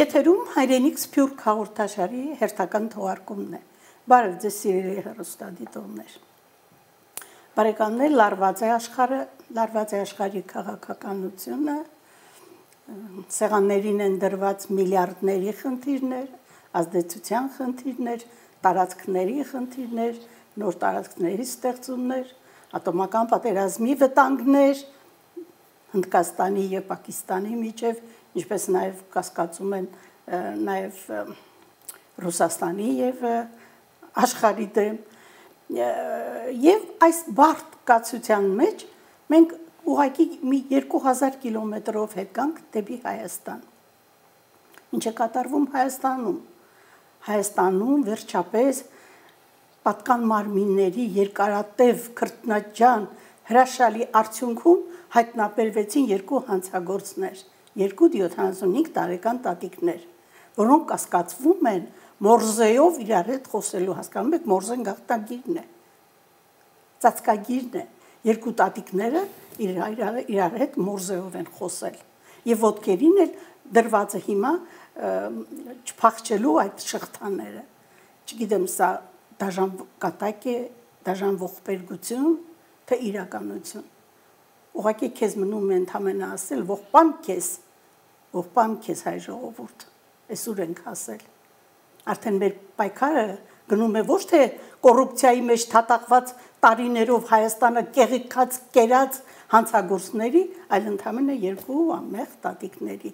Եթերում հայրենիք Սփյուռք հաղորդաշարի հերթական թողարկումն է։ Բարև ձեզ սիրելի հեռուստադիտողներ։ Բարեկամներ, լարված է աշխարհի քաղաքականությունը, սեղաններին են դրված միլիարդների խնդիրներ, ազդեցության խնդիրներ, տարածքների խնդիրներ, նոր տարածքների ստեղծումներ, ատոմական պատերազմի վտանգներ, Հնդկաստանի եւ Պակիստանի միջև, ինչպես նաեւ կասկածում են նաեւ Ռուսաստանի եւ աշխարհի դեմ եւ այս բարդ կացության մեջ մենք ուղղակի մի 2000 կիլոմետրով հետկանք դեպի Հայաստան։ Ինչ է կատարվում Հայաստանում վերջապես պատկան մարմինների երկարատև քրտնաջան հրաշալի արդյունքում հայտնաբերվեցին երկու հանցագործներ, երկու 75 տարեկան տատիկներ, որոնք կասկածվում են մորզեով իրար հետ խոսելու, հասկանում եք, մորզեն գաղտնագիրն է, ծածկագիրն է, երկու տատիկները իրար հետ մորզեով են խոսել, և ոտքերին էլ դրված է հիմա չփախչելու այդ շղթաները, չգիտեմ սա դաժան կատակ է, դաժան ողբերգություն, թե իրականություն, ուղղակի քեզ մնում է ընդամենը ասել, ողբամ քեզ հայ ժողովուրդ, այսուր ենք ասել, արդեն մեր պայքարը գնում է ոչ թե կոռուպցիայի մեջ թատախված տարիներով Հայաստանը կեղիքած կերած հանցագործների, այլ ընդամենը երկու անմեղ տատիկների,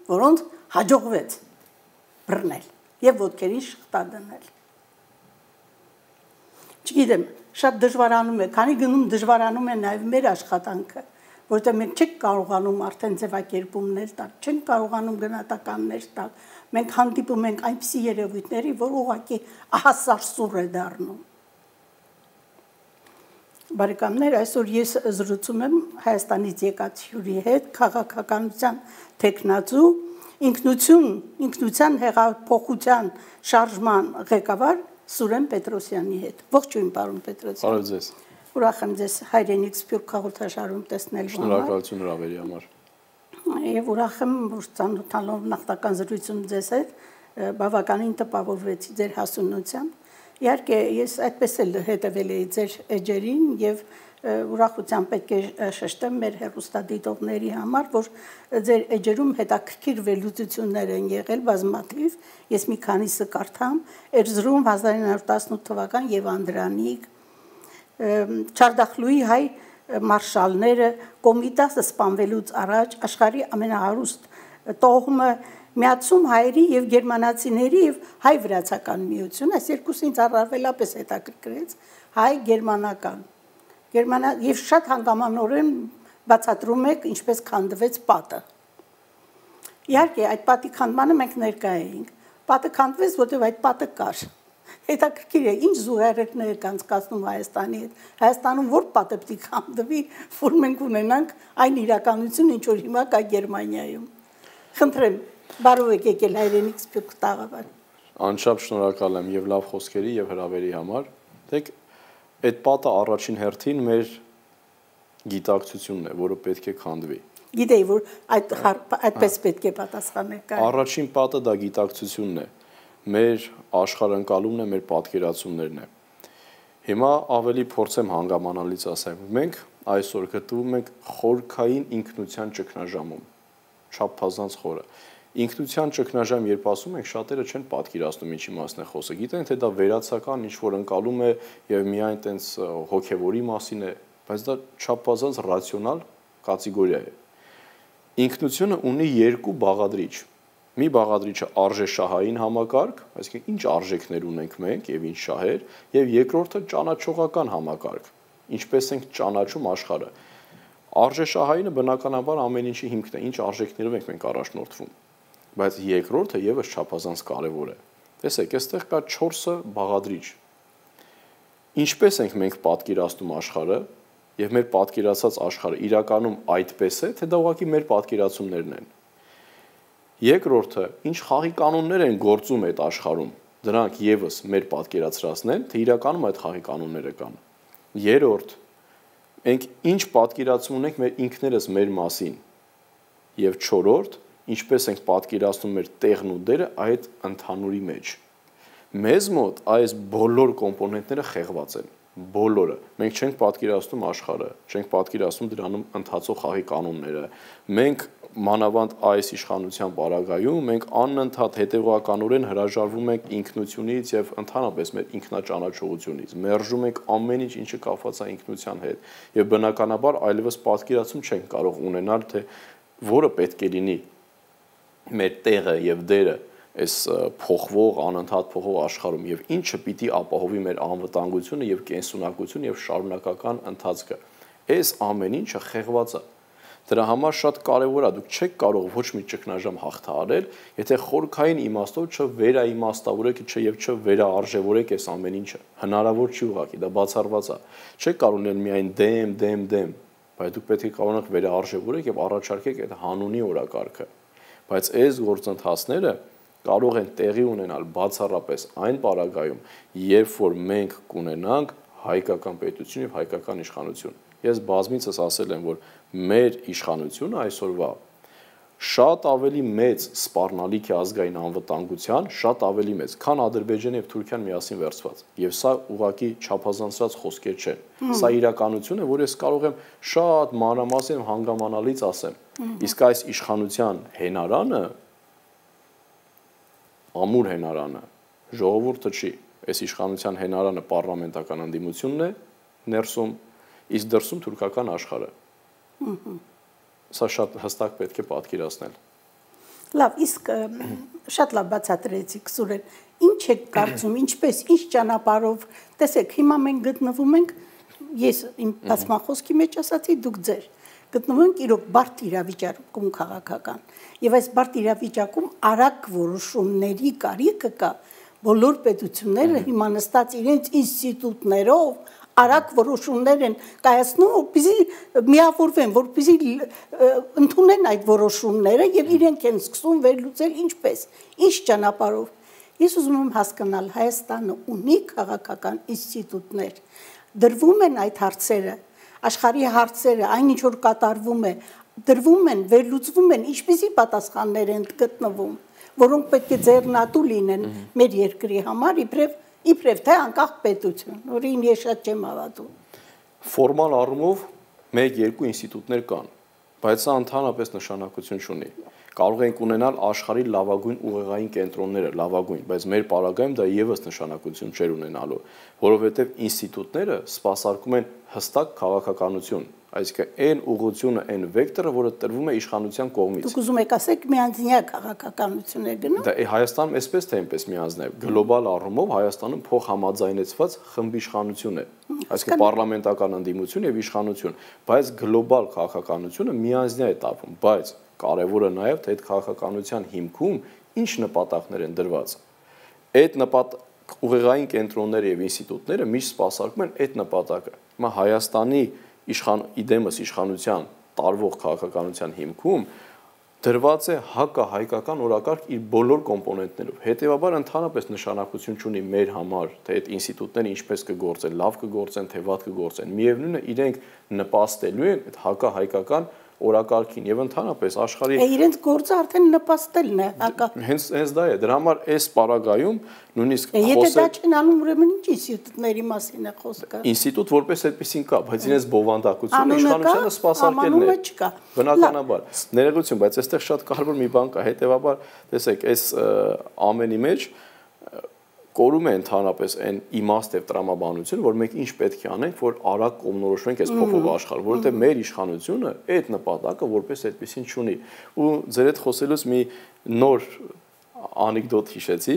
որոնց հաջողվեց բռնել և ոտքերին շղթա դնել։ Չգիտեմ, շատ դժվարանում է, քանի գնում դժվարանում է նաև մեր աշխատանքը, որտեղ մենք չենք կարողանում արդեն ձևակերպումներ տալ, չենք կարողանում գնահատականներ տալ, մենք հանդիպում ենք այնպիսի երևույթների, որ ուղղակի ահասարսուռ է դառնում։ Բարեկամներ, այսօր ես զրուցում եմ Հայաստանից եկած հյուրի հետ, քաղաքականության թեկնածու, ինքնության հեղափոխության շարժման ղեկավար Սուրեն Պետրոսյանի հետ։ Ողջույն, պարոն Պետրոսյան։ Բարև ձեզ։ Ուրախ եմ ձեզ հայրենիք Սփյուռք հաղորդաշարում տեսնելու համար։ Շնորհակալություն հրավերի համար։ Եվ ուրախ եմ, որ ծանոթանալով նախնական զրույցում ձեզ հետ բավականին տպավորվեցի ձեր հասունությամբ։ Իհարկե, ես այդպես էլ հետևել էի ձեր էջերին եւ ուրախությամբ պետք է շեշտեմ մեր հեռուստադիտողների համար, որ ձեր էջերում հետաքրքիր վերլուծություններ են եղել բազմաթիվ, ես մի քանիսը կարդամ, Էրզրում 1918 թվական եւ Անդրանիկ, Չարդախլուի հայ մարշալները Կոմիտասը սպանվելուց առաջ աշխարհի ամենահարուստ տոհմը Միացում հայերի եւ գերմանացիների եւ հայ-վրացական միություն, այս երկուսին առավելապես հետաքրքրեց հայ-գերմանական եւ շատ հանգամանորեն բացատրում եք ինչպես քանդվեց պատը։ Իհարկե այդ պատի քանդմանը մենք ներկա էինք։ Պատը քանդվեց, որտեղ այդ պատը կար։ Հետաքրքիր է, ինչ զուգահեռներ եք անցկացնում Հայաստանի հետ։ Հայաստանում որ պատը պետք է քանդվի, որ մենք ունենանք այն իրականություն, ինչ որ հիմա կա Գերմանիայում։ Խնդրեմ, բարով եք եկել հայրենիք Սփյուռք տաղավար։ Անչափ շնորհակալ եմ եւ լավ խոսքերի եւ հրավերի համար։ Դեք այդ պատը առաջին հերթին մեր գիտակցությունն է, որը պետք է քանդվի։ Գիտեի, որ այդպես պետք է պատասխանեք։ Առաջին պատը դա գիտակցությունն է, մեր աշխարհընկալումն է, մեր պատկերացումներն է։ Հիմա ավելի փորձեմ հանգամանալից ասեմ, մենք այսօր գտնվում ենք խորքային ինքնության ճգնաժամում, չափազանց խորը։ Ինքնության ճգնաժամ երբ ասում ենք, շատերը չեն պատկերացնում ինչի մասն է խոսքը։ Գիտեն, թե դա վերացական ինչ-որ ընկալում է եւ միայն տենց հոգեվորի մասին է, բայց դա չափազանց ռացիոնալ կատեգորիա է։ Ինքնությունը ունի երկու բաղադրիչ։ Մի բաղադրիչը արժեշահային համակարգ, այսինքն ինչ արժեքներ ունենք մենք եւ ինչ շահեր, եւ երկրորդը ճանաչողական համակարգ, ինչպես ենք ճանաչում աշխարհը։ Արժեշահայինը բնականաբար ամեն ինչի հիմքն է, ինչ արժեքներով ենք մենք առաջնորդվում։ Բայց երկրորդը եւս չափազանց կարեւոր է։ Տեսեք, այստեղ կա 4 բաղադրիչ։ Ինչպես ենք մենք պատկերացնում աշխարհը եւ մեր պատկերացած աշխարհը իրականում այդպես է, թե դա ուղղակի մեր պատկերացումներն են։ Երկրորդը, ինչ խաղի կանոններ են գործում այդ աշխարհում, դրանք եւս մեր պատկերացրածն են, թե իրականում այդ խաղի կանոնները կան։ Երրորդ, մենք ինչ պատկերացում ունենք մեր ինքներս մեր մասին։ Եվ չորրորդ, ինչպես ենք պատկերացնում մեր տեղն ու դերը այդ ընդհանուրի մեջ։ Մեզ մոտ այս բոլոր կոմպոնենտները խեղված են, բոլորը։ Մենք չենք պատկերացնում աշխարհը, չենք պատկերացնում դրանում ընթացող խաղի կանոնները։ Մենք մանավանդ այս իշխանության պարագայում մենք անընդհատ հետևողականորեն հրաժարվում ենք ինքնությունից եւ ընդհանրապես մեր ինքնաճանաչողությունից։ Մերժում ենք ամեն ինչ, ինչը կապված է ինքնության հետ։ Եվ բնականաբար այլևս պատկերացում չենք կարող ունենալ, թե որը պետք է լինի մեր տեղը եւ դերը այս փոխվող, անընդհատ փոխվող աշխարհում եւ ինչը պիտի ապահովի մեր անվտանգությունը եւ կենսունակությունը եւ շարունակական ընթացքը։ Այս ամեն ինչը խեղված է։ Դրա համար շատ կարևոր է, դուք չեք կարող ոչ մի ճգնաժամ հաղթահարել, եթե խորքային իմաստով չվերաիմաստավորեք, եւ չվերաարժևորեք այս ամեն ինչը։ Հնարավոր չի ուղղակի, դա բացառված է։ Չեք կարող լինել միայն դեմ, բայց դուք պետք է կարողանաք վերաարժևորեք եւ առաջարկեք այդ հանունի օրակարգը։ Բայց այս գործընթացները կարող են տեղի ունենալ բացառապես այն պարագայում, երբ որ մենք կունենանք հայկական պետություն եւ հայկական իշխանություն։ Ես բազմիցս ասել եմ, որ մեր իշխանությունը այսօրվա շատ ավելի մեծ սպառնալիք է ազգային անվտանգության, շատ ավելի մեծ, քան Ադրբեջանը եւ Թուրքիան միասին վերցված։ Եվ սա ուղղակի չափազանցված խոսքեր չեն։ Սա իրականություն է, որ ես կարող եմ շատ մանրամասն հանգամանալից ասեմ։ Իսկ այս իշխանության հենարանը, ամուր հենարանը, ժողովուրդը չի, այս իշխանության հենարանը պառլամենտական ընդդիմությունն է ներսում, իսկ դրսում թուրքական աշխարհը։ Սա շատ հստակ պետք է պատկերացնել։ Լավ, իսկ շատ լավ բացատրեցիք, Սուրեն, ինչ եք կարծում, ինչպես, ինչ ճանապարհով, տեսեք, հիմա մենք գտնվում ենք, ես իմ բացման խոսքի մեջ ասացի, դուք ձեր, գտնվում ենք իրոք բարդ իրավիճակում քաղաքական, եւ այս բարդ իրավիճակում արագ որոշումների կարիքը կա, բոլոր պետությունները հիմա նստած իրենց ինստիտուտներով արագ որոշումներ են կայացնում, որպեսզի միավորվեն, որպեսզի ընդունեն այդ որոշումները եւ իրենք են սկսում վերլուծել ինչպես, ինչ ճանապարհով։ Ես ուզում եմ հասկանալ, Հայաստանը ունի քաղաքական ինստիտուտներ, դրվում են այդ հարցերը, աշխարհի հարցերը, այն ինչ որ կատարվում է, դրվում են, վերլուծվում են, ինչպիսի պատասխաններ են գտնվում, որոնք պետք է ձեռնատու լինեն մեր երկրի համար, իբրև թե անկախ պետություն, որին ես շատ չեմ հավատում։ Ֆորմալ առումով 1-2 ինստիտուտներ կան, բայց սա ընդհանրապես նշանակություն չունի։ Կարող ենք ունենալ աշխարհի լավագույն ուղեղային կենտրոնները, լավագույն, բայց մեր պարագայում դա եւս նշանակություն չէր ունենալու, որովհետեւ ինստիտուտները սպասարկում են հստակ քաղաքականություն, այսինքն այն ուղղությունը, այն վեկտորը, որը տրվում է իշխանության կողմից։ Դուք ուզում եք ասեք միանձնյա քաղաքականություն է գնում։ Դա Հայաստանում այսպես թե այնպես միանձնյա, գլոբալ առումով Հայաստանում փոխհամաձայնեցված խմբիշխանություն է, այսինքն պառլամենտական ընդդիմություն եւ իշխանություն, բայց գլոբալ քաղաքականությունը միանձնյա է տարվում, բայց կարևորը նաեւ թե այդ քաղաքականության հիմքում ինչ նպատակներ են դրված։ Այդ ուղեղային կենտրոնները եւ ինստիտուտները միշտ սպասարկում են այդ նպատակը։ Հիմա Հայաստանի իդեմս իշխանության տարվող քաղաքականության հիմքում դրված է հակահայկական օրակարգ իր բոլոր կոմպոնենտներով։ Հետևաբար ընդհանրապես նշանակություն չունի մեր համար, թե այդ ինստիտուտները ինչպես կգործեն, լավ կգործեն, թե վատ կգործեն։ Միևնույնն է, իրենք նպաստելու են այդ հակահայկական օրակարգին եւ ընդհանրապես աշխարհի իրենց գործը արդեն նպաստելն է հակա հենց դա է դրա համար այս պարագայում նույնիսկ եթե դա չեն անում ուրեմն ինչ ինստիտուտների մասին է խոսքը ինստիտուտ որպես այդպեսին կա բայց իրենց բովանդակությունը իշխանությունը սպասարկելն է բնականաբար ներողություն բայց այստեղ շատ կարևոր մի բան կա հետեւաբար տեսեք այս ամենի մեջ կորում է ընդհանրապես այն իմաստ եւ տրամաբանություն, որ մենք ինչ պետք է անենք, որ արագ կողմնորոշվենք այս փոխվող աշխարհ, որովհետեւ մեր իշխանությունը այդ նպատակը որպես այդպեսին չունի։ Ու ձեր հետ խոսելուց մի նոր անեկդոտ հիշեցի,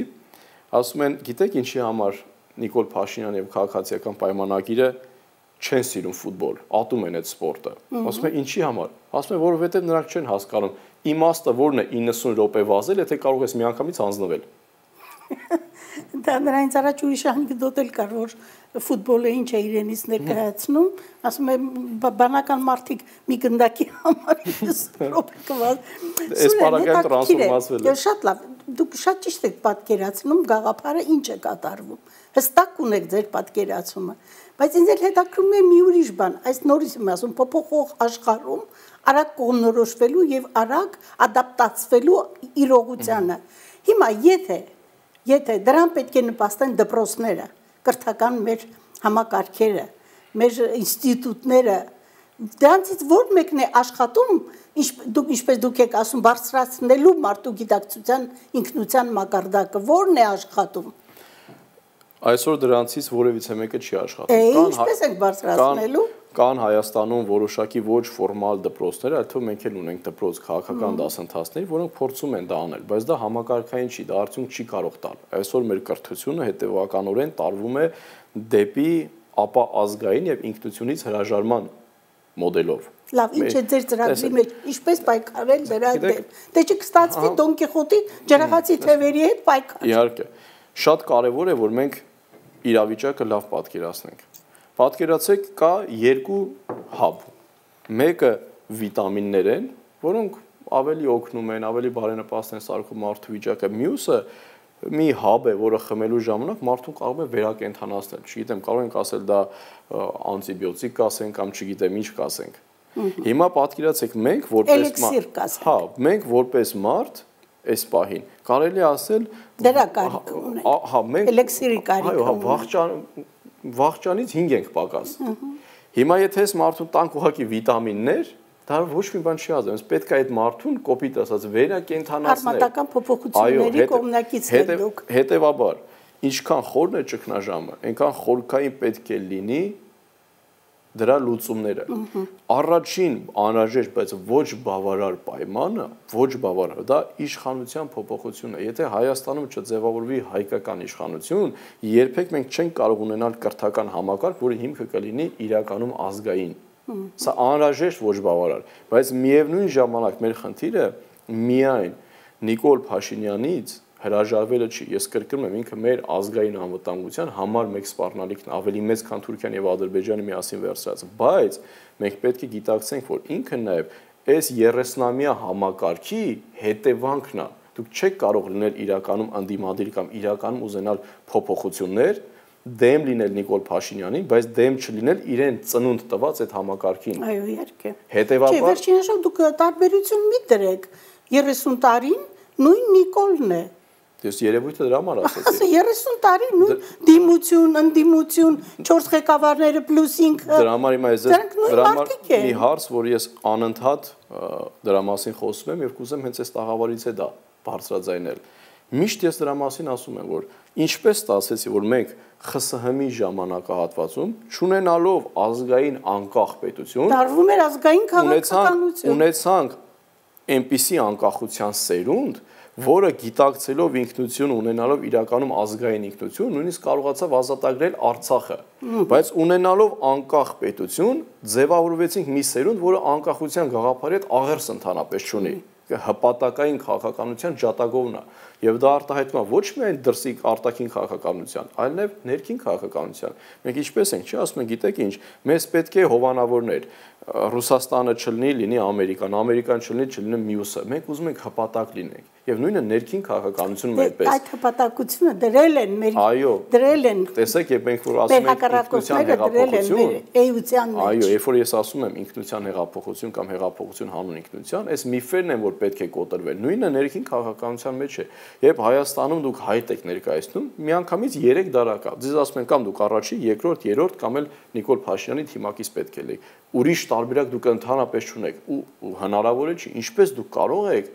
ասում են, գիտեք ինչի համար Նիկոլ Փաշինյանը եւ քաղաքացիական պայմանագիրը չեն սիրում ֆուտբոլ, ատում են այդ սպորտը։ Ասում են ինչի համար։ Ասում են, որովհետեւ նրանք չեն հասկանում իմաստը որն է 90 րոպե վազել, եթե կարող ես միանգամից հանձնվել։ Դա նրանց առաջ ուրիշ անեկդոտ էլ կար, որ ֆուտբոլը ինչ է իրենից ներկայացնում, ասում եմ բանական մարդիկ մի գնդակի համար րոպե կվազ։ Այս պարագայում տրանսֆորմացվել է։ Շատ լավ, դուք շատ ճիշտ եք պատկերացնում գաղափարը ինչ է կատարվում։ Հստակ ունեք ձեր պատկերացումը, բայց ինձ էլ հետաքրքրում է մի ուրիշ բան, այս նորից եմ ասում, փոփոխող աշխարհում արագ կողմնորոշվելու եւ արագ ադապտացվելու իրողությանը։ Հիմա եթե դրան պետք է նպաստեն դպրոցները, կրթական մեր համակարգերը, մեր ինստիտուտները, դրանցից որ մեկն է աշխատում, ինչպես դուք եք ասում, բարձրացնելու մարդու գիտակցության ինքնության մակարդակը, որն է աշխատում։ Այսօր դրանցից որևիցե մեկը չի աշխատում։ Ինչպես ենք բարձրացնելու։ Կան Հայաստանում որոշակի ոչ ֆորմալ դպրոցներ, այլ թվում մենք էլ ունենք դպրոց քաղաքական դասընթացներ, որոնք փորձում են դա անել, բայց դա համակարգային չի, դա արդյունք չի կարող տալ։ Այսօր մեր կրթությունը հետևականորեն տարվում է դեպի ապաազգային եւ ինքնությունից հրաժարման մոդելով։ Լավ, ինչ է ձեր ծրագրի մեջ, ինչպես պայքարել դրա դեմ։ Դե չկստացվի Դոն Կիխոտի ջրաղացի թևերի հետ պայքար։ Իհարկե, շատ կարևոր է, որ մենք իրավիճակը լավ պատկերացնենք։ Պատկերացեք, կա երկու հաբ։ Մեկը վիտամիններ են, որոնք ավելի օգնում են, ավելի բարենպաստ են սարքում մարդու վիճակը։ Մյուսը մի հաբ է, որը խմելու ժամանակ մարդուն կարող է վերակենդանացնել։ Չգիտեմ, կարող ենք ասել դա անտիբիոտիկ կասենք կամ չգիտեմ ինչ կասենք։ Հիմա պատկերացեք, մենք որպես մարդ այս պահին կարելի ասել դրա կարիք ունենք։ Էլեքսիրի կարիք ունենք։ Վախճանից 5 ենք պակաս։ Հիմա եթե այս մարդուն տանք ուղղակի վիտամիններ, դա ոչ մի բան չի ազդում։ Պետք է այդ մարդուն կոպիտ ասած վերակենդանացնել։ Արմատական փոփոխությունների կողմնակիցն եք դուք։ Հետևաբար, ինչքան խորն է ճգնաժամը, այնքան խորքային պետք է լինի դրա լուծումները։ Առաջին անհրաժեշտ, բայց ոչ բավարար պայմանը, ոչ բավարար, դա իշխանության փոփոխությունն է։ Եթե Հայաստանում չձևավորվի հայկական իշխանություն, երբեք մենք չենք կարող ունենալ կրթական համակարգ, որի հիմքը կլինի իրականում ազգային։ Սա անհրաժեշտ ոչ բավարար, բայց միևնույն ժամանակ մեր խնդիրը միայն Նիկոլ Փաշինյանից հրաժարվելը չի։ Ես կրկնում եմ, ինքը մեր ազգային անվտանգության համար մեկ սպառնալիքն ավելի մեծ, քան Թուրքիան եւ Ադրբեջանը միասին վերցրած։ Բայց մենք պետք է գիտակցենք, որ ինքը նաեւ այս 30-ամյա համակարգի հետևանքն է։ Դուք չեք կարող լինել իրականում անդիմադիր կամ իրականում ուզենալ փոփոխություններ, դեմ լինել Նիկոլ Փաշինյանին, բայց դեմ չլինել իրեն ծնունդ տված այդ համակարգին։ Այո, իհարկե։ Հետևաբար Չէ, վերջինաշով դուք տարբերություն մի դրեք։ 30 տարին նույն Նիկոլն է։ Դες երևույթը դրա համար ասեցի։ 30 տարի նույն դիմություն, ընդդիմություն, 4 ղեկավարները պլյուս ինքը։ Դրա համար հիմա ես դրա համար մի հարց, որ ես անընդհատ դրա մասին խոսում եմ եւ կուզեմ հենց այս տաղավարից է դա բարձրաձայնել։ Միշտ ես դրա մասին ասում եմ, որ ինչպես ստացվեցի, որ մենք ԽՍՀՄ-ի ժամանակահատվածում չունենալով ազգային անկախ պետություն, դարվում էր ազգային քաղաքականություն։ Ունեցանք այնպիսի անկախության սերունդ, որը գիտակցելով ինքնություն ունենալով իրականում ազգային ինքնություն, նույնիսկ կարողացավ ազատագրել Արցախը, բայց ունենալով անկախ պետություն, ձևավորվեցինք մի սերունդ, որը անկախության գաղափարի հետ աղերս ընդհանրապես չունի, հպատակային քաղաքականության ջատագովն է, եւ դա արտահայտվում է ոչ միայն դրսի արտաքին քաղաքականության, այլ նաեւ ներքին քաղաքականության։ Մենք ինչպես ենք, չի ասում են, գիտեք ինչ, մեզ պետք է հովանավորներ, Ռուսաստանը չլինի, լինի Ամերիկան, Ամերիկան չլինի մյուսը։ Մենք ուզում ենք հպատակ լինենք։ Եվ նույնը ներքին քաղաքականությունում այդպես։ Այդ հպատակությունը դրել են մեր դրել են։ Տեսեք, երբ մենք որ ասում ենք ինքնության հեղափոխություն, էության մեջ։ Այո, երբ որ ես ասում եմ ինքնության հեղափոխություն կամ հեղափոխություն հանուն ինքնության, այս միֆերն են, որ պետք է կոտրվել։ Նույնը ներքին քաղաքականության մեջ է։ Երբ Հայաստանում դուք հայտ եք ներկայացնում, միանգամից 3 դար կա։ Ձեզ ասում են կամ դուք առաջի, երկրորդ, երրորդ կամ էլ Նիկոլ Փաշինյանի թիմակից պետք է լինի։ Ուրիշ տարբերակ դուք ընդհանրապես չունեք ու հնարավոր է չի, ինչպես դուք կարող եք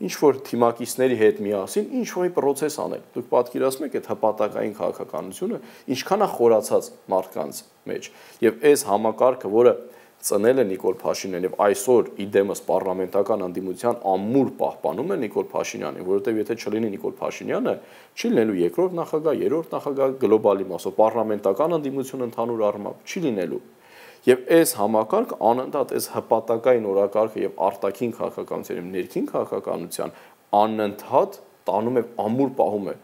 ինչ որ թիմակիցների հետ միասին ինչ որ մի process անել։ Դուք պատկերացնում եք այդ հպատակային քաղաքականությունը ինչքան է խորացած մարդկանց մեջ։ Եվ այս համակարգը, որը ծնել է Նիկոլ Փաշինյանն եւ այսօր իդեմս պարլամենտական անդիմության ամուր պահպանում է Նիկոլ Փաշինյանին, որովհետեւ եթե չլինի Նիկոլ Փաշինյանը, չի լինելու երկրորդ նախագահ, երրորդ նախագահ գլոբալի մասով, պարլամենտական անդիմություն ընդհանուր առմամբ չի լինելու։ Եվ այս համակարգը անընդհատ այս հպատակային օրակարգը եւ արտաքին քաղաքականության եւ ներքին քաղաքականության անընդհատ տանում է ամուր պահում է։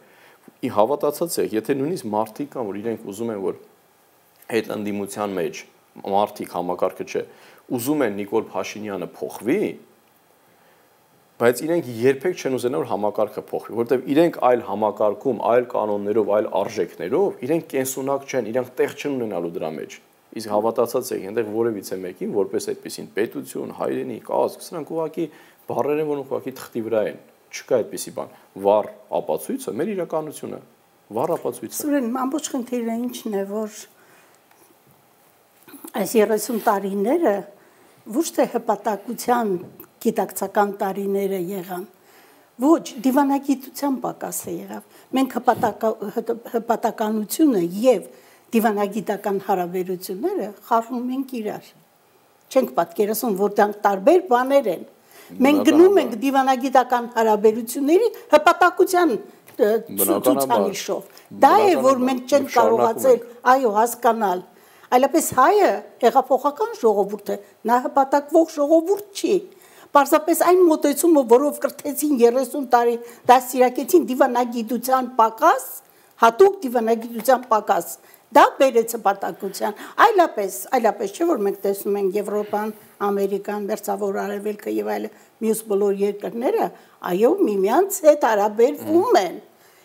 Ի հավատացած եք, եթե նույնիսկ մարդիկ կան, որ իրենք ուզում են, որ այդ ընդդիմության մեջ մարդիկ համակարգը չէ, ուզում են Նիկոլ Փաշինյանը փոխվի, բայց իրենք երբեք չեն ուզենա, որ համակարգը փոխվի, որովհետեւ իրենք այլ համակարգում, այլ կանոններով, այլ արժեքներով, իրենք կենսունակ չեն, իրենք տեղ չեն ունենալու դրա մեջ։ Իսկ հավատացած եք, այնտեղ որևիցե մեկին, որպես այդպեսին պետություն, հայրենիք, ազգ, սրանք ուղղակի բառեր են, որոնք ուղղակի թղթի վրա են։ Չկա այդպեսի բան։ Վառ ապացույցը մեր իրականությունը։ Վառ ապացույցը։ Սուրեն, ամբողջ խնդիրը ինչն է, որ այս 30 տարիները ոչ թե հպատակության գիտակցական տարիները եղան, ոչ դիվանագիտության պակաս է եղավ։ Մենք հպատականությունը եւ դիվանագիտական հարաբերությունները խառնում ենք իրար։ Չենք պատկերացնում, որ դրանք տարբեր բաներ են։ Մենք գնում ենք դիվանագիտական հարաբերությունների հպատակության ցուցանիշով։ Դա է, որ մենք չենք կարողացել, այո, հասկանալ։ Այլապես հայը հեղափոխական ժողովուրդ է, նա հպատակվող ժողովուրդ չի։ Պարզապես այն մոտեցումը, որով կրթեցին 30 տարի դաստիարակեցին դիվանագիտության պակաս, հատուկ դիվանագիտության պակաս, դա բերեց հպատակության։ Այլապես չէ, որ մենք տեսնում ենք Եվրոպան, Ամերիկան, Մերձավոր Արևելքը եւ այլ մյուս բոլոր երկրները, այո, միմյանց հետ հարաբերվում են։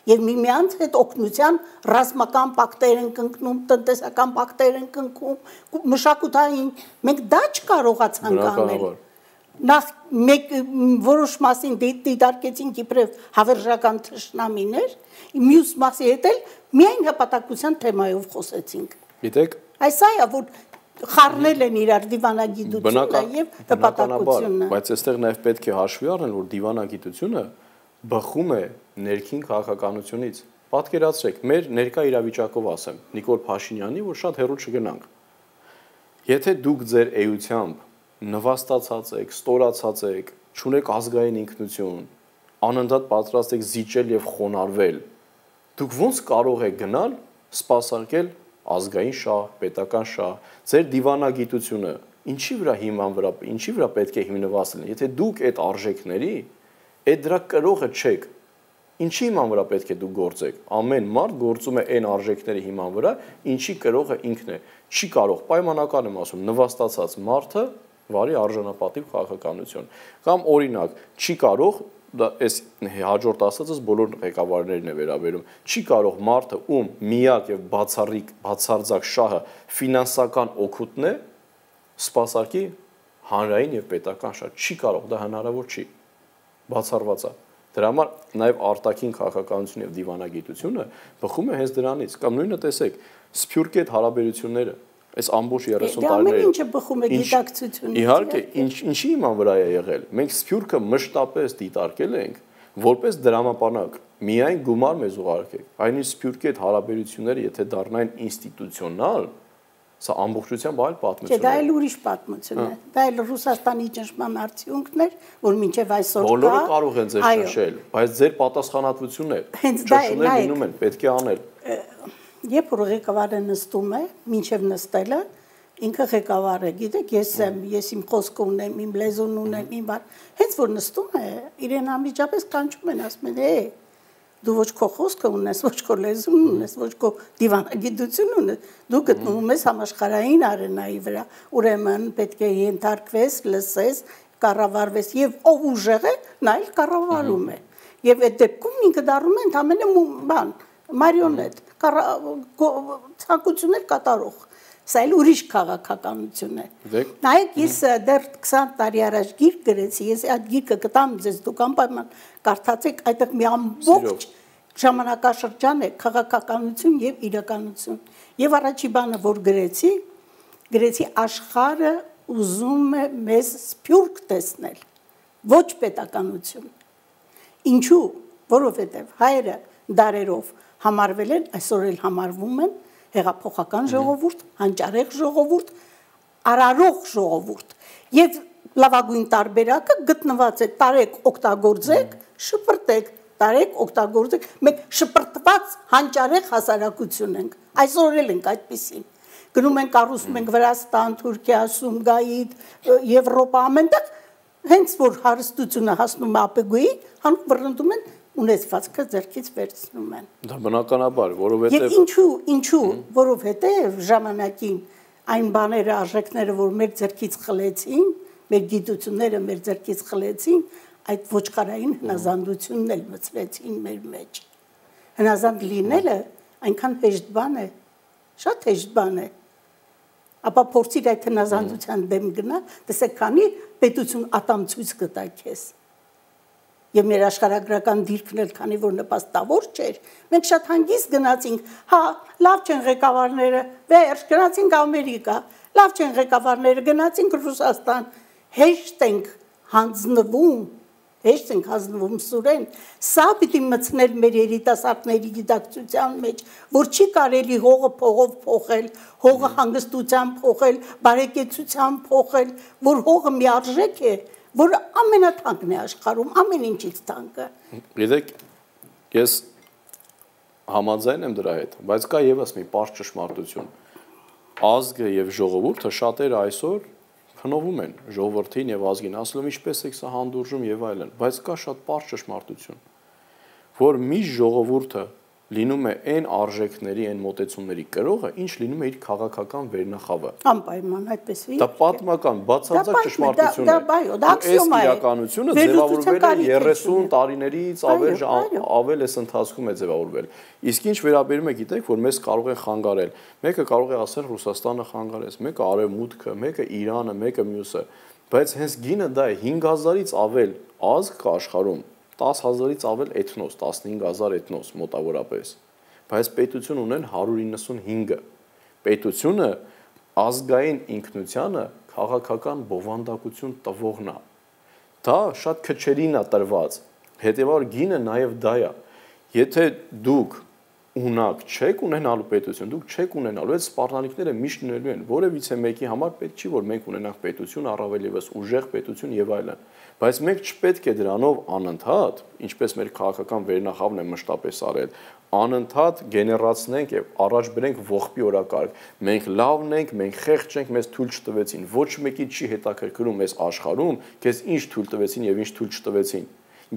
Եվ միմյանց հետ օգնության ռազմական պակտեր են կնքում, տնտեսական պակտեր են կնքում, մշակութային, մենք դա չկարողացանք անել։ Նախ մեկ որոշ մասին դիտարկեցինք իբրև հավերժական թշնամիներ, մյուս մասի հետ էլ միայն հպատակության թեմայով խոսեցինք։ Գիտեք, այս այա որ խառնել են իրար դիվանագիտությունը եւ հպատակությունը։ Բայց այստեղ նաեւ պետք է հաշվի առնել, որ դիվանագիտությունը բխում է ներքին քաղաքականությունից։ Պատկերացրեք, մեր ներկա իրավիճակով ասեմ, Նիկոլ Փաշինյանի, որ շատ հեռու չգնանք։ Եթե դուք ձեր էությամբ նվաստացած եք, ստորացած եք, չունեք ազգային ինքնություն, անընդհատ պատրաստ եք զիջել եւ խոնարհվել, դուք ոնց կարող եք գնալ սպասարկել ազգային շահ, պետական շահ, ձեր դիվանագիտությունը, ինչի վրա պետք է հիմնված լինի։ Եթե դուք այդ արժեքների, այդ դրա կրողը չեք, ինչի հիման վրա պետք է դուք գործեք։ Ամեն մարդ գործում է այն արժեքների հիման վրա, ինչի կրողը ինքն է։ Չի կարող, պայմանական եմ ասում, նվաստացած մարդը վարի արժանապատիվ քաղաքականություն։ Կամ օրինակ, չի կարող, դա այս հաջորդ ասածս բոլոր ղեկավարներին է վերաբերում, չի կարող մարդը, ում միակ եւ բացարձակ շահը ֆինանսական օգուտն է, սպասարկի հանրային եւ պետական շահ։ Չի կարող, դա հնարավոր չի։ Բացառված է։ Դրա համար նաև արտաքին քաղաքականություն եւ դիվանագիտությունը բխում է հենց դրանից։ Կամ նույնը տեսեք, Սփյուռքի հետ հարաբերությունները, այս ամբողջ 30 տարիները։ Դա ինչը բխում է գիտակցությունից։ Իհարկե, ինչի իման վրա է եղել։ Մենք Սփյուռքը մշտապես դիտարկել ենք որպես դրամապանակ։ Միայն գումար մեզ ուղարկեք։ Այնինչ Սփյուռքի հետ հարաբերությունները, եթե դառնային ինստիտուցիոնալ, սա ամբողջությամբ այլ պատմություն է։ Դա էլ ուրիշ պատմություն է։ Դա էլ Ռուսաստանի ճնշման արդյունքն էր, որ մինչև այսօր կա։ Բոլորը կարող են ձեզ ճնշել, բայց ձեր պատասխանատվությունն է։ Ճնշումներ լինում են, պետք է անել։ Երբ որ ղեկավարը նստում է, մինչև նստելը, ինքը ղեկավար է, գիտեք, ես իմ խոսքը ունեմ, իմ լեզուն ունեմ, իմ բան։ Հենց որ նստում է, իրեն անմիջապես կանչում են, ասում են, դու ոչ քո խոսքը ունես, ոչ քո լեզուն ունես, ոչ քո դիվանագիտություն ունես, դու գտնվում ես համաշխարհային արենայի վրա, ուրեմն պետք է ենթարկվես, լսես, կառավարվես եւ ով ուժեղ է, նա էլ կառավարում է։ Եւ այդ դեպքում ինքը դառնում է ընդամենը բան, մարիոնետ, ցանկություններ կատարող։ Սա էլ ուրիշ քաղաքականություն է։ Նայեք, ես դեռ 20 տարի առաջ գիրք գրեցի, ես այդ գիրքը կտամ ձեզ, դուք անպայման կարդացեք, այդտեղ մի ամբողջ ժամանակաշրջան է քաղաքականություն եւ իրականություն։ Եվ առաջի բանը, որ գրեցի աշխարհը ուզում է մեզ սփյուռք տեսնել, ոչ պետականություն։ Ինչու՞, որովհետեւ հայերը դարերով համարվել են, այսօր էլ համարվում են հեղափոխական ժողովուրդ, հանճարեղ ժողովուրդ, արարող ժողովուրդ։ Եվ լավագույն տարբերակը գտնված է տարեք օգտագործեք, շպրտեք, տարեք օգտագործեք, մենք շպրտված հանճարեղ հասարակություն ենք։ Այսօր էլ ենք այդպիսին։ Գնում ենք առուսում ենք Վրաստան, Թուրքիա, Սումգայիթ, Եվրոպա, ամենտեղ հենց որ հարստությունը հասնում է ապեգուի, հանում վռնդում են ունեցվածքը ձեռքից վերցնում են։ Դա բնականաբար, որովհետև ինչու, որովհետև ժամանակին այն բաները, արժեքները, որ մեր ձեռքից խլեցին, մեր գիտությունները մեր ձեռքից խլեցին, այդ ոչխարային հնազանդությունն էլ մցրեցին մեր մեջ։ Հնազանդ լինելը այնքան հեշտ բան է, շատ հեշտ բան է։ ապա փորձիր այդ հնազանդության դեմ գնա, տեսեք քանի պետություն ատամ ցույց կտա քեզ։ Եվ մեր աշխարհագրական դիրքն էլ քանի որ նպաստավոր չէր, մենք շատ հանգիստ գնացինք, հա, լավ չեն ղեկավարները, վերջ գնացինք Ամերիկա, լավ չեն ղեկավարները, գնացինք Ռուսաստան, հեշտ ենք հանձնվում սուրեն, սա պիտի մտցնել մեր երիտասարդների գիտակցության մեջ, որ չի կարելի հողը փողով փոխել, հողը հանգստությամբ փոխել, բարեկեցությամբ փոխել, որ հողը մի արժեք է, որ ամենաթանկն է աշխարհում, ամեն ինչից թանկը։ Գիտեք, ես համաձայն եմ դրա հետ, բայց կա եւս մի պարզ ճշմարտություն։ Ազգը եւ ժողովուրդը շատերը այսօր հնովում են ժողովրդին եւ ազգին, ասում ինչպես է սա հանդուրժում եւ այլն, բայց կա շատ պարզ ճշմարտություն, որ մի ժողովուրդը լինում է այն արժեքների, այն մոտեցումների կրողը, ինչ լինում է իր քաղաքական վերնախավը։ Անպայման այդպես է։ Դա պատմական բացարձակ ճշմարտություն է։ Դա աքսիոմ է։ Իրականությունը ձևավորվել է 30 տարիներից ավել էս ընթացքում է ձևավորվել։ Իսկ ինչ վերաբերում է, գիտեք, որ մեզ կարող են խանգարել։ Մեկը կարող է ասել Ռուսաստանը խանգարեց, մեկը Արևմուտքը, մեկը Իրանը, մեկը մյուսը, բայց հենց գինը դա է 5000-ից ավել ազգ կա աշխարհում, 10,000-ից ավել էթնոս, 15,000 էթնոս մոտավորապես, բայց պետություն ունեն 195-ը։ Պետությունը ազգային ինքնությանը քաղաքական բովանդակություն տվողն է։ Դա շատ քչերին է տրված։ Հետևաբար գինը նաև դա է։ Եթե դուք ունակ չեք ունենալու պետություն, դուք չեք ունենալու, այդ սպառնալիքները միշտ ունելու են, որևիցե մեկի համար պետք չի, որ մենք ունենանք պետություն, առավել ևս ուժեղ պետություն եւ այլն, բայց մենք չպետք է դրանով անընդհատ, ինչպես մեր քաղաքական վերնախավն է մշտապես արել, անընդհատ գեներացնենք եւ առաջ բերենք ողբի օրակարգ։ Մենք լավն ենք, մենք խեղճ ենք, մեզ թույլ չտվեցին, ոչ մեկի չի հետաքրքրում այս աշխարհում, քեզ ինչ թույլ տվեցին եւ ինչ թույլ չտվեցին։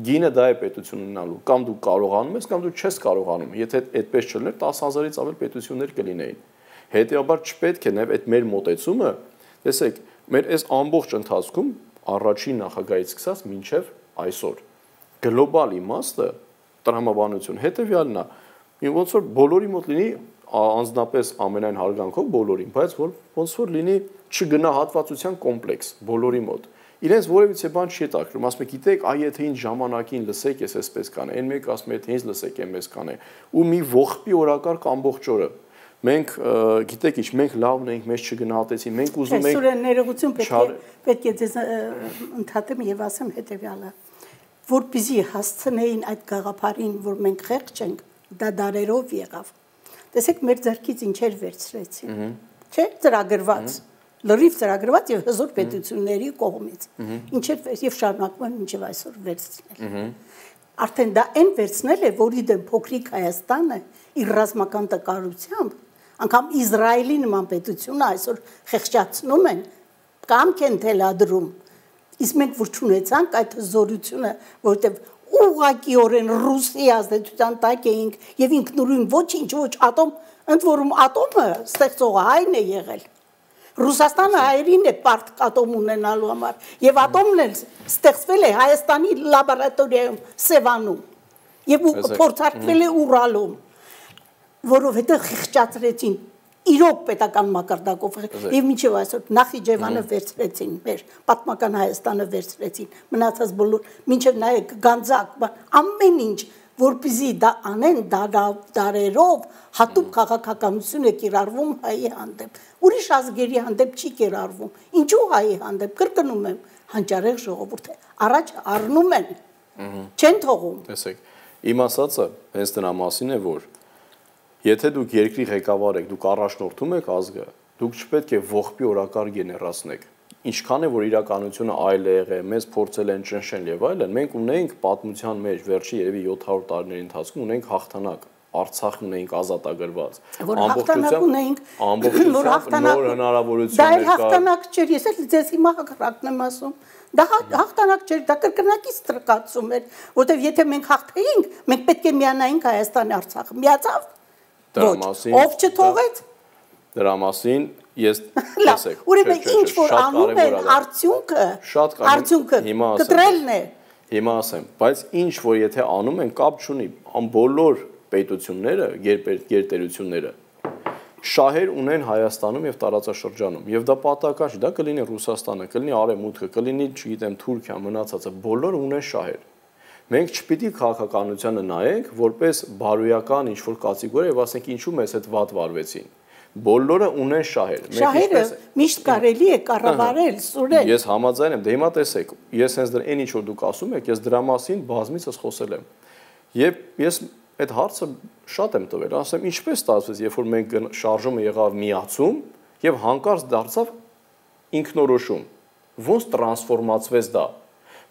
Գինը դա է պետություն ունենալու, կամ դու կարողանում ես, կամ դու չես կարողանում։ Եթե այդպես չլիներ, 10,000-ից ավել պետություններ կլինեին։ Հետևաբար չպետք է նաև այդ մեր մոտեցումը, տեսեք, մեր այս ամբողջ ընթացքում առաջին նախագահից սկսած մինչև այսօր գլոբալ իմաստը տրամաբանություն հետևյալն է։ Ոնց որ բոլորի մոտ լինի անձնապես ամենայն հարգանքով բոլորին, բայց ոնց որ լինի չգնահատվածության կոմպլեքս բոլորի մոտ։ Իրենց որևիցե բան չի հետաքրում, ասում եք, գիտեք, այ եթե ինձ ժամանակին լսեք, ես էսպես կանե, այն մեկը ասում է, եթե ինձ լսեք, ես կանե, ու մի ողբի օրակարգ ամբողջ օրը։ Մենք, գիտեք ինչ, մենք լավն ենք, մեզ չգնահատեցին, մենք ուզում ենք։ Սուրեն ներողություն պետք է ձեզ ընդհատեմ եւ ասեմ հետեւյալը, որպեսզի հասցնեին այդ գաղափարին, որ մենք խեղճ ենք, դա դարերով եղավ։ Տեսեք, մեր ձեռքից ինչեր վերցրեցին։ Չէ՞, ծրագրված լրիվ ծրագրված եւ հզոր պետությունների կողմից։ Ինչեր եւ շարունակում են մինչեւ այսօր վերցնել։ Արդեն դա այն վերցնել է, որի դեմ փոքրիկ Հայաստանը իր ռազմական տկարությամբ, անգամ Իսրայելի նման պետությունը այսօր խեղճացնում են, կամք են թելադրում։ Իսկ մենք որ չունեցանք այդ հզորությունը, որտեղ ուղղակիորեն Ռուսի ազդեցության տակ էինք եւ ինքնուրույն ոչինչ, ոչ ատոմ, ընդ որում ատոմը ստեղծողը Հայն է եղել։ Ռուսաստանը հայերին է պարտ ատոմ ունենալու համար եւ ատոմն էլ ստեղծվել է Հայաստանի լաբորատորիայում Սևանում եւ փորձարկվել է Ուրալում, որովհետեւ խեղճացրեցին իրոք պետական մակարդակով եւ մինչեւ այսօր Նախիջևանը վերցրեցին, մեր պատմական Հայաստանը վերցրեցին, մնացած բոլոր մինչեւ նայեք Գանձակ, ամեն ինչ որպեսզի դա անեն դարերով հատուկ քաղաքականություն է կիրառվում հայի հանդեպ, ուրիշ ազգերի հանդեպ չի կիրառվում, ինչու հայի հանդեպ, կրկնում եմ, հանճարեղ ժողովուրդ է, առաջ առնում են, չեն թողում։ Տեսեք, իմ ասածը հենց դրա մասին է, որ եթե դուք երկրի ղեկավար եք, դուք առաջնորդում եք ազգը, դուք չպետք է ողբի օրակարգ գեներացնեք։ Ինչքան է որ իրականությունը այլ է եղել, մեզ փորձել են ճնշել եւ այլն, մենք ունենք պատմության մեջ վերջի երևի 700 տարիների ընթացքում ունենք հաղթանակ, Արցախն ունենք ազատագրված, ամբողջությամբ նոր հնարավորություններ կա։ Դա հաղթանակ չէր, ես էլ ձեզ հիմա հակառակն եմ ասում։ Դա հաղթանակ չէր, դա կրկնակից տրկացում էր, որտեվ եթե մենք հաղթեինք, մենք պետք է միանայինք Հայաստանի Արցախը։ Միացավ։ Ով չթողեց։ Դրա մասին ես ասեք։ Ուրեմն ինչ որ անում են արդյունքը կտրելն է։ Հիմա ասեմ, բայց ինչ որ եթե անում են կապ չունի, բոլոր պետությունները, գերտերությունները շահեր ունեն Հայաստանում եւ տարածաշրջանում եւ դա պատահական չի, դա կլինի Ռուսաստանը, կլինի Արևմուտքը, կլինի, չգիտեմ, Թուրքիա, մնացածը, բոլորը ունեն շահեր։ Մենք չպիտի քաղաքականությանը նայենք որպես բարոյական ինչ-որ կատեգորիա եւ ասենք ինչու մեզ հետ վատ վարվեցին։ Բոլորը ունեն շահեր։ Շահերը միշտ կարելի է կառավարել, Սուրեն։ Ես համաձայն եմ, դե հիմա տեսեք, ես հենց այն ինչ որ դուք ասում եք, ես դրա մասին բազմիցս խոսել եմ։ Եվ ես այդ հարցը շատ եմ տվել, ասեմ, ինչպես ստացվեց, երբ որ մենք շարժումը եղավ միացում եւ հանկարծ դարձավ ինքնորոշում։ Ոնց տրանսֆորմացվեց դա։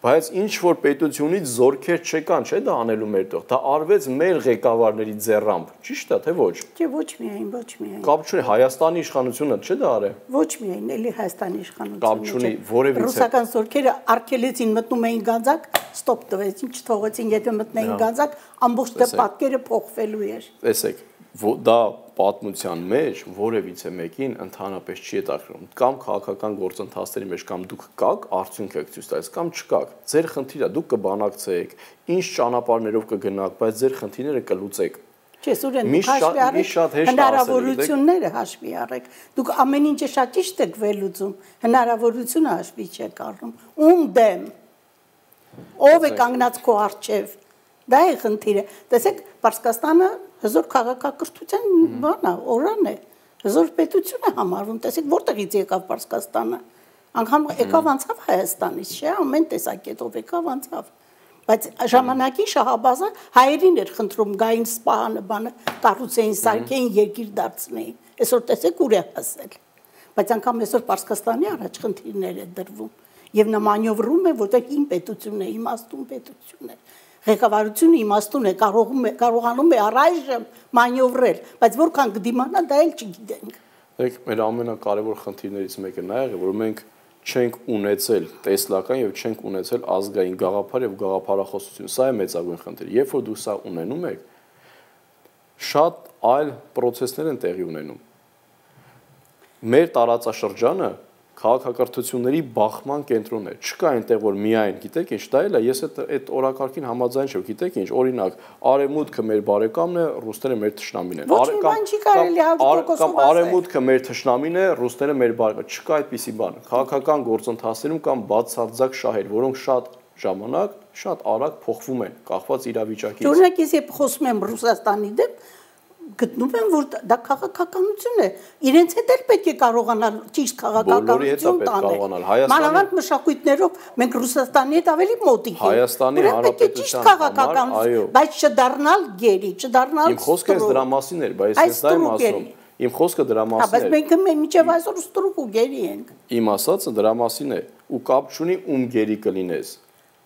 Բայց ինչ որ պետությունից զորքեր չեկան, չէ՞ դա անելու մեր տեղ։ Դա արվեց մեր ղեկավարների ձեռամբ, ճիշտ է թե ոչ։ Չէ, ոչ միայն, ոչ միայն։ Կապ չունի Հայաստանի իշխանությունը, չէ՞ դա արել։ Ոչ միայն, էլի Հայաստանի իշխանությունը։ Կապ չունի որևիցե։ Ռուսական զորքերը արգելեցին, մտնում էին Գանձակ, ստոպ տվեցին, չթողեցին, եթե մտնեին Գանձակ, ամբողջ պատկերը փոխվելու էր։ Տեսեք, դա պատմության մեջ որևիցե մեկին ընդհանրապես չի հետաքրքրում կամ քաղաքական գործընթացների մեջ կամ դուք կաք արդյունք եք ցույց տալիս կամ չկաք ձեր խնդիրը դուք կբանակցեք ինչ ճանապարհներով կգնաք բայց ձեր խնդիրները կլուծեք չէ Սուրեն դուք հաշվի առեք հնարավորությունները հաշվի առեք դուք ամեն ինչը շատ ճիշտ եք վերլուծում հնարավորությունը հաշվի չեք առնում ում դեմ ով է կանգնած քո առջև դա է խնդիրը տեսեք Պարսկաստանը հզոր քաղաքակրթության բանա, օրան է, հզոր պետություն է համարվում, տեսեք որտեղից եկավ Պարսկաստանը, անգամ եկավ անցավ Հայաստանից, չէ, ամեն տեսակետով եկավ անցավ, բայց ժամանակի Շահաբազը հայերին էր խնդրում գային սպահանը բանը, կառուցեին, սարքեին, երկիր դարձնեին, այսօր տեսեք ուր է հասել, բայց անգամ այսօր Պարսկաստանի առաջ խնդիրներ է դրվում, եւ նա մանյովրում է, որտեղ իմ պետությունն է, իմաստուն պետությունն է, ղեկավարությունը իմաստուն է, կարողանում է առայժմ մանյովրել, բայց որքան կդիմանա դա էլ չգիտենք։ Դեք մեր ամենակարևոր խնդիրներից մեկը նա է, որ մենք չենք ունեցել տեսլական եւ չենք ունեցել ազգային գաղափար եւ գաղափարախոսություն։ Սա է մեծագույն խնդիրը։ Երբ որ դուք սա ունենում եք, շատ այլ process-ներ են տեղի ունենում։ Մեր տարածաշրջանը քաղաքակրթությունների բախման կենտրոնն է։ Չկա այնտեղ որ միայն, գիտեք ինչ, դա էլ է, ես այդ օրակարգին համաձայն չեմ, գիտեք ինչ, օրինակ, արևմուտքը մեր բարեկամն է, ռուսները մեր թշնամին են։ Կամ արևմուտքը մեր թշնամին է, ռուսները մեր բարեկամը։ Չկա այդպիսի բան։ Քաղաքական գործընթացներում կան բացարձակ շահեր, որոնք շատ ժամանակ, շատ արագ փոխվում են, կախված իրավիճակից։ Օրինակ, ես երբ խոսում եմ Ռուսաստանի դեմ, գտնում եմ որ դա քաղաքականություն է իրենց հետ էլ պետք է կարողանալ ճիշտ քաղաքականություն տանել մանավանդ մշակույթներով մենք Ռուսաստանի հետ ավելի մոտիկ ենք Հայաստանի Հանրապետության քաղաքականություն բայց չդառնալ գերի չդառնալ իմ խոսքը դրա մասին էր բայց ես դա եմ ասում իմ խոսքը դրա մասին է բայց մենք մինչև այսօր ստրուկ ու գերի ենք իմ ասածը դրա մասին է ու կապ չունի ում գերի կլինես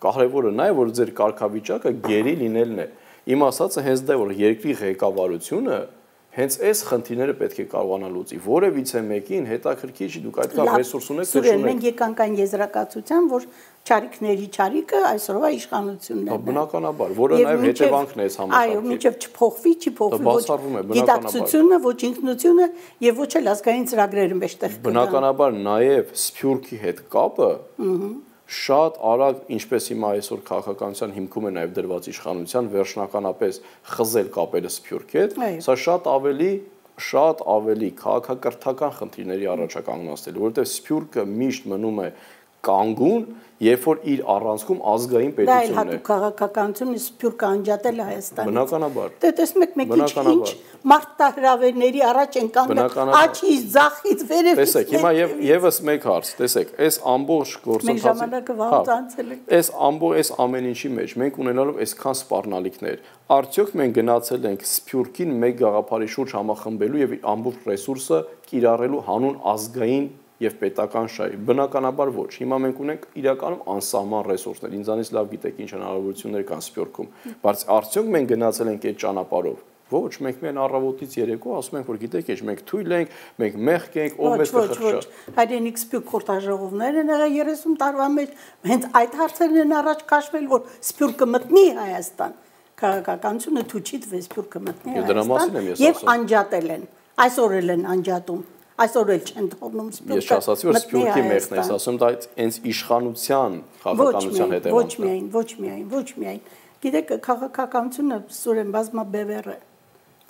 կարևորը նա է որ ձեր կարգավիճակը գերի լինելն է Իմ ասածը հենց դա որ երկրի ղեկավարությունը հենց այս խնդիրները պետք է կարողանա լուծի որևիցե մեկին հետաքրքիր չի դուք այդքան ռեսուրս ունեք թե չունեք մենք եկանք այն եզրակացության որ ճարիքների ճարիքը այսօրվա իշխանությունն է բնականաբար որը նաև հետևանքն է այս համակարգի այո մինչև չփոխվի ոչ գիտակցությունը ոչ ինքնությունը եւ ոչ էլ ազգային ծրագրերը մեջ տեղ բնականաբար նաև Սփյուռքի հետ կապը Շատ արագ, ինչպես հիմա այսօր քաղաքականության հիմքում է նաև դրված իշխանության վերջնականապես խզել կապերը Սփյուռքի հետ, սա շատ ավելի քաղաքակրթական խնդիրների առաջ է կանգնացել, որովհետև Սփյուռքը միշտ մնում է կանգուն, երբ որ իր առանցքում ազգային պետությունն է։ Դա հատուկ քաղաքականությունը Սփյուռքը անջատել է Հայաստանից։ Բնականաբար։ Դե տեսնում եք մեկ ինչ մարտահրավերների առաջ են կանգնել, աչից, ձախից, վերևից։ Տեսեք, հիմա եւս մեկ հարց, տեսեք, այս ամբողջ գործընթացը Մենք ժամանակը վաղուց անցել ենք։ Այս ամեն ինչի մեջ մենք ունենալով այսքան սպառնալիքներ, արդյոք մենք գնացել ենք Սփյուռքին մեկ գաղափարի շուրջ համախմբելու եւ ամբողջ ռեսուրսը կիրառելու հանուն ազգային եւ պետական շահի բնականաբար ոչ հիմա մենք ունենք իրականում անսահման ռեսուրսներ ինձանից լավ գիտեք ինչ հնարավորություններ կան Սփյուռքում բայց արդյոք մենք գնացել ենք այդ ճանապարհով ոչ մենք միայն առավոտից երեկո ասում ենք որ գիտեք ինչ մենք թույլ ենք մենք մեղք ենք ով մեզ կխրճա հայրենիք Սփյուռք խորհրդաժողովներն են եղել 30 տարվա մեջ հենց այդ հարցերն են առաջ քաշվել որ Սփյուռքը մտնի Հայաստան քաղաքականությունը թույլ չի Սփյուռքը մտնի Հայաստան եւ անջատել են այսօր էլ են անջատում Այսօր էլ չեն թողնում Սփյուռքը։ Ես չասացի որ Սփյուռքի մեղքն է, ասում դա հենց իշխանության քաղաքականության հետևանքն է։ Ոչ միայն։ Գիտեք, քաղաքականությունը սուրեն բազմաբևեռ է։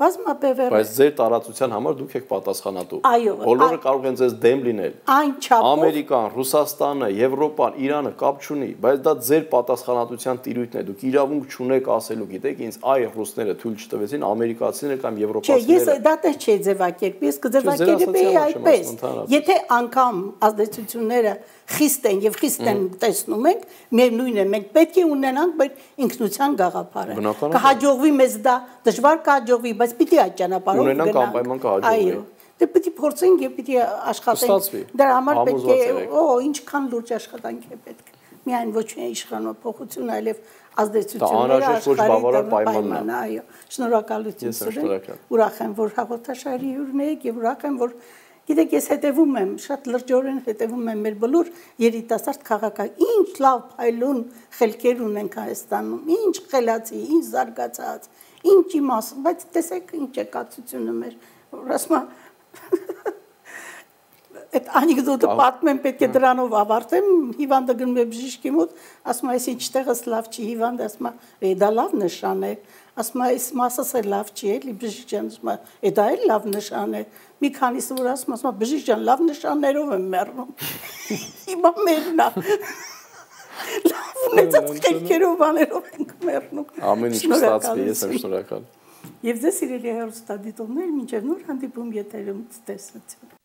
բազմաբևեռ Բայց ձեր տարածության համար դուք եք պատասխանատու։ Այո, Բոլորը կարող են ձեզ դեմ լինել։ այն չափով Ամերիկան, Ռուսաստանը, Եվրոպան, Իրանը կապ չունի, բայց դա ձեր պատասխանատվության տիրույթն է։ Դուք իրավունք չունեք ասելու, գիտեք, ինձ այ ռուսները թույլ չտվեցին, ամերիկացիները կամ Չէ, ես եվրոպացիները։ դա տեղ չի ձևակերպի, ես կձևակերպեի այդպես։ Եթե անգամ ազդեցությունները խիստ են եւ խիստ են տեսնում ենք, միևնույն է, մենք պետք է ունենանք մեր ինքնության գաղափարը։ Կհաջողվի մեզ դա, դժվար կհաջողվի, բայց պիտի այդ ճանապարհով գնանք։ Ունենանք անպայման կհաջողվի։ Այո։ Դե պիտի փորձենք եւ պիտի աշխատենք։ Դրա համար պետք է, ինչքան լուրջ աշխատանք է պետք։ Միայն ոչ միայն իշխանապողություն, այլև ազդեցությունները աշխարհի պայմանն է, այո։ Շնորհակալություն սրել։ Ուրախ եմ, որ հաղորդաշարի հյուրն եք եւ ուրախ եմ, որ գիտեք, ես հետևում եմ, շատ լրջորեն հետևում եմ մեր բոլոր երիտասարդ քաղաքական, ինչ լավ փայլուն խելքեր ունենք Հայաստանում, ինչ խելացի, ինչ զարգացած, ինչ իմաստ, բայց տեսեք ինչ է կացությունը մեր, որ ասма այդ անեկդոտը պատմեմ, պետք է դրանով ավարտեմ, հիվանդը գնում է բժիշկի մոտ, ասում է, այս ինչտեղս լավ չի, հիվանդը ասում է, դա լավ նշան է, ասում է, այս մասս է լավ չի, էլի բժիշկ ջան, ասում է, դա էլ լավ նշան է, մի քանիսը որ ասում է, բժիշկ ջան, լավ նշաններով եմ մեռնում, հիմա մերնա, լավ ունեցած խելքերով բաներով ենք մեռնում, ամեն ինչ ստացվի, ես եմ շնորհակալ։ Եվ ձեզ սիրելի հեռուստադիտողներ, մինչև նոր հանդիպում եթերում տեսնություն։